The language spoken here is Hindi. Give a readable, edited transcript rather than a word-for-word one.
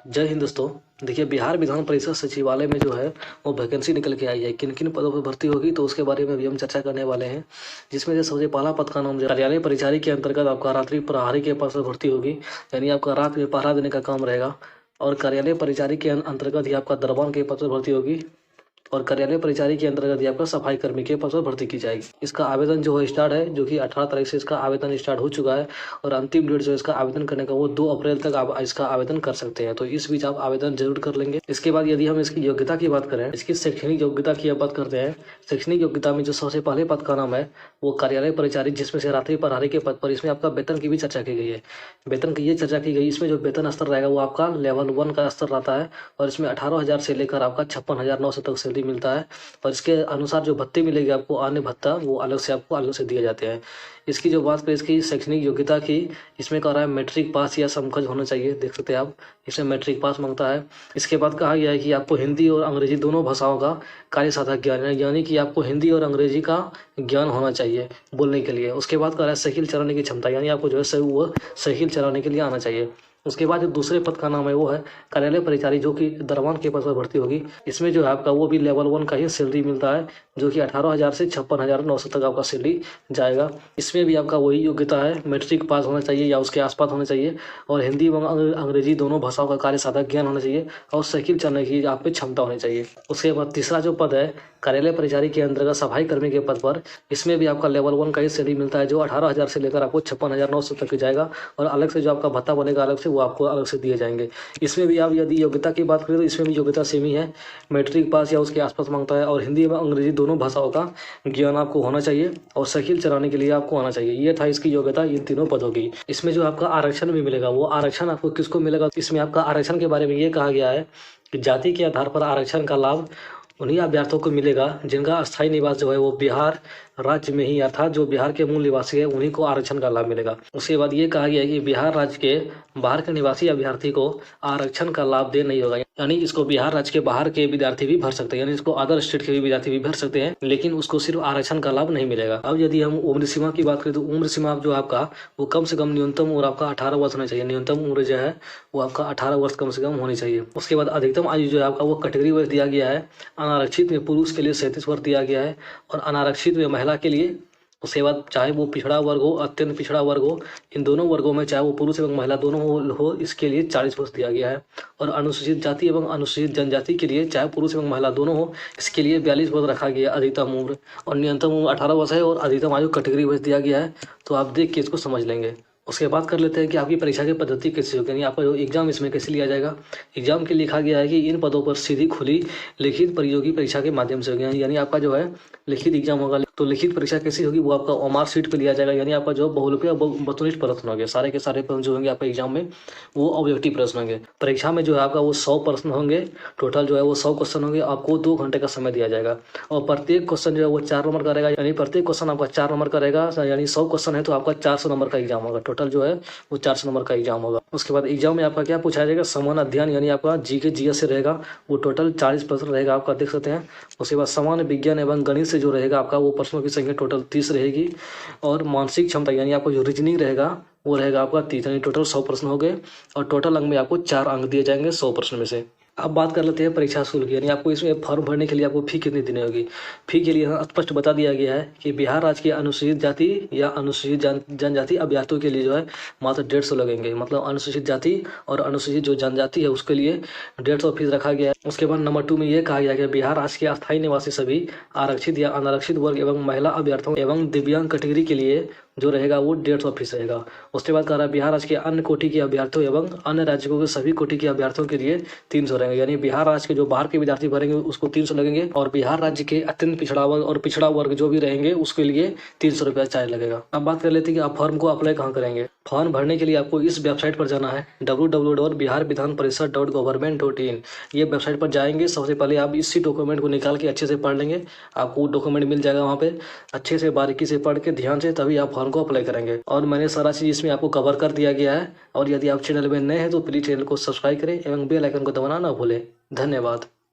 जय हिंद दोस्तों। देखिए, बिहार विधान परिषद सचिवालय में जो है वो वैकेंसी निकल के आई है। किन किन पदों पर भर्ती होगी तो उसके बारे में भी हम चर्चा करने वाले हैं। जिसमें से सबसे पहला पद का नाम जो कार्यालय परिचारी के अंतर्गत आपका रात्रि प्रहरी के पद पर भर्ती होगी, यानी आपका रात में पहरा देने का काम रहेगा। और कार्यालय परिचारी के अंतर्गत ही आपका दरबान के पद पर भर्ती होगी। और कार्यालय परिचारी के अंतर्गत ही आपका सफाई कर्मी के पद पर भर्ती की जाएगी। इसका आवेदन जो है स्टार्ट है, जो कि 18 तारीख से इसका आवेदन स्टार्ट हो चुका है। और अंतिम डेट जो है इसका आवेदन करने का वो 2 अप्रैल तक आप इसका आवेदन कर सकते हैं। तो इस बीच आप आवेदन जरूर कर लेंगे। इसके बाद यदि हम इसकी योग्यता की बात करें, इसकी शैक्षणिक योग्यता की बात करते हैं। शैक्षणिक योग्यता में जो सबसे पहले पद का नाम है वो कार्यालय परिचारी, जिसमें से रात्रि प्रहरी के पद पर इसमें आपका वेतन की भी चर्चा की गई है। वेतन की ये चर्चा की गई, इसमें जो वेतन स्तर रहेगा वो आपका लेवल 1 का स्तर रहता है। और इसमें 18,000 से लेकर आपका 56,900 तक सैलरी मिलता है। और इसके अनुसार जो भत्ते मिलेगी आपको, अन्य भत्ता, वो अलग से आपको अलग से दिए जाते हैं। इसकी जो बात करें इसकी शैक्षणिक योग्यता की, इसमें कह रहा है मैट्रिक पास या समकक्ष होना चाहिए। देख सकते हैं आप, इसमें मैट्रिक पास मांगता है। इसके बाद कहा गया है कि आपको हिंदी और अंग्रेजी दोनों भाषाओं का कार्य साधक ज्ञान है, यानी कि आपको हिंदी और अंग्रेजी का ज्ञान होना चाहिए बोलने के लिए। उसके बाद कह रहा है साइकिल चलाने की क्षमता, यानी आपको जो है वो साइकिल चलाने के लिए आना चाहिए। उसके बाद जो दूसरे पद का नाम है वो है कार्यालय परिचारी, जो कि दरबान के पद पर भर्ती होगी। इसमें जो है आपका वो भी लेवल 1 का ही सैलरी मिलता है, जो कि 18,000 से 56,900 तक आपका सैलरी जाएगा। इसमें भी आपका वही योग्यता है, मैट्रिक पास होना चाहिए या उसके आसपास होना चाहिए। और हिंदी व अंग्रेजी दोनों भाषाओं का कार्य साधक ज्ञान होना चाहिए। और साइकिल चलाने की आप में क्षमता होनी चाहिए। उसके बाद तीसरा जो पद है कार्यालय परिचारी के अंतर्गत सफाई कर्मी के पद पर, इसमें भी आपका लेवल 1 का ही सैलरी मिलता है, जो 18,000 से लेकर आपको 56,900 तक जाएगा। और अलग से जो आपका भत्ता बनेगा अलग से, वो आपको अलग से दिए जाएंगे। इसमें भी आप यदि योग्यता की बात करें तो इसमें भी योग्यता सेम ही है, मैट्रिक पास या उसके आसपास मांगता है। और हिंदी व अंग्रेजी दोनों भाषाओं का ज्ञान आपको होना चाहिए। और साइकिल चलाने के लिए आपको आना चाहिए। ये था इसकी योग्यता इन तीनों पदों की। इसमें जो आपका आरक्षण भी मिलेगा, वो आरक्षण आपको किसको मिलेगा, इसमें आपका आरक्षण के बारे में ये कहा गया है कि जाति के आधार पर आरक्षण का लाभ उन्हीं अभ्यर्थियों को मिलेगा जिनका अस्थायी निवास जो है वो बिहार राज्य में ही, अर्थात जो बिहार के मूल निवासी है उन्हीं को आरक्षण का लाभ मिलेगा। उसके बाद ये कहा गया है कि बिहार राज्य के बाहर के निवासी अभ्यर्थी को आरक्षण का लाभ दे नहीं होगा, यानी इसको बिहार राज्य के बाहर के विद्यार्थी भी भर सकते हैं, यानी इसको अदर स्टेट के भी विद्यार्थी भी भर सकते हैं, लेकिन उसको सिर्फ आरक्षण का लाभ नहीं मिलेगा। अब यदि हम उम्र सीमा की बात करें तो उम्र सीमा जो आपका वो कम से कम न्यूनतम उम्र आपका 18 वर्ष होना चाहिए। न्यूनतम उम्र जो है वो आपका 18 वर्ष कम से कम होनी चाहिए। उसके बाद अधिकतम आयु जो है आपका वो कैटेगरी वाइज दिया गया है। अनारक्षित में पुरुष के लिए 37 वर्ष दिया गया है, और अनारक्षित में महिला के लिए, उसके बाद चाहे वो पिछड़ा वर्ग हो, अत्यंत पिछड़ा वर्ग हो, इन दोनों वर्गों में चाहे वो पुरुष एवं महिला दोनों हो, इसके लिए 40 वर्ष दिया गया है। और अनुसूचित जाति एवं अनुसूचित जनजाति के लिए चाहे पुरुष एवं महिला दोनों हो, इसके लिए 42 वर्ष रखा गया है अधिकतम उम्र। और न्यूनतम उम्र 18 वर्ष है, और अधिकतम आयु कैटेगरी वाइज दिया गया है। तो आप देख के इसको समझ लेंगे। उसके बाद कर लेते हैं कि आपकी परीक्षा की पद्धति कैसी होगी, यानी आपका जो एग्जाम इसमें कैसे लिया जाएगा। एग्जाम के लिखा गया है कि इन पदों पर सीधी खुली लिखित प्रतियोगी परीक्षा के माध्यम से होगी, यानी आपका जो है लिखित एग्जाम होगा। तो लिखित परीक्षा कैसी होगी, वो आपका ओमार शीट पे लिया जाएगा, यानी आपका जो बहुरूपीय वस्तुनिष्ठ प्रश्न होंगे, सारे के सारे प्रश्न जो होंगे आपके एग्जाम में वो ऑब्जेक्टिव प्रश्न होंगे। परीक्षा में जो है आपका वो 100 प्रश्न होंगे, टोटल जो है वो 100 क्वेश्चन होंगे। आपको 2 घंटे का समय दिया जाएगा। और प्रत्येक क्वेश्चन जो है वो 4 नंबर का रहेगा, यानी प्रत्येक क्वेश्चन आपका 4 नंबर का रहेगा, यानी 100 क्वेश्चन है तो आपका 400 नंबर का एग्जाम होगा। टोटल जो है वो 400 नंबर का एग्जाम होगा। उसके बाद एग्जाम में आपका क्या पूछा जाएगा, सामान्य अध्ययन, यानी आपका जीके जीएस से रहेगा, वो टोटल 40 प्रश्न रहेगा आपका, देख सकते हैं। उसके बाद सामान्य विज्ञान एवं गणित से जो रहेगा आपका, वो प्रश्नों की संख्या टोटल 30 रहेगी। और मानसिक क्षमता, यानी आपको जो रीजनिंग रहेगा वो रहेगा आपका 30, यानी टोटल 100 प्रश्न हो गए। और टोटल अंक में आपको 4 अंक दिए जाएंगे 100 प्रश्न में से। अब बात कर लेते हैं परीक्षा शुल्क की, यानी आपको इसमें फॉर्म भरने के लिए आपको फी कितनी देनी होगी। फी के लिए यहाँ स्पष्ट बता दिया गया है कि बिहार राज्य के अनुसूचित जाति या अनुसूचित जनजाति अभ्यर्थियों के लिए जो है मात्र 150 लगेंगे। मतलब अनुसूचित जाति और अनुसूचित जो जनजाति है उसके लिए 150 फीस रखा गया है। उसके बाद नंबर 2 में ये कहा गया कि बिहार राज्य के अस्थायी निवासी सभी आरक्षित या अनारक्षित वर्ग एवं महिला अभ्यर्थियों एवं दिव्यांग कैटेगरी के लिए जो रहेगा वो 150 फीस रहेगा। उसके बाद कह रहा है बिहार राज्य के अन्य कोटि के अभ्यर्थियों एवं अन्य राज्यों के सभी कोटि के अभ्यर्थियों के लिए 300 रहेंगे, यानी बिहार राज्य के जो बाहर के विद्यार्थी भरेंगे उसको 300 लगेंगे। और बिहार राज्य के अत्यंत पिछड़ा वर्ग और पिछड़ा वर्ग जो भी रहेंगे उसके लिए 300 रुपया चार्ज लगेगा। अब बात कर लेते हैं कि आप फॉर्म को अप्लाई कहाँ करेंगे। फॉर्म भरने के लिए आपको इस वेबसाइट पर जाना है, www.biharvidhanparishad.government.in। ये वेबसाइट पर जाएंगे, सबसे पहले आप इसी डॉक्यूमेंट को निकाल के अच्छे से पढ़ लेंगे। आपको डॉक्यूमेंट मिल जाएगा वहाँ पे, अच्छे से बारीकी से पढ़ के ध्यान से तभी आप फॉर्म को अप्लाई करेंगे। और मैंने सारा चीज़ इसमें आपको कवर कर दिया गया है। और यदि आप चैनल में नए हैं तो प्लीज़ चैनल को सब्सक्राइब करें एवं बेल आइकन को दबाना ना भूलें। धन्यवाद।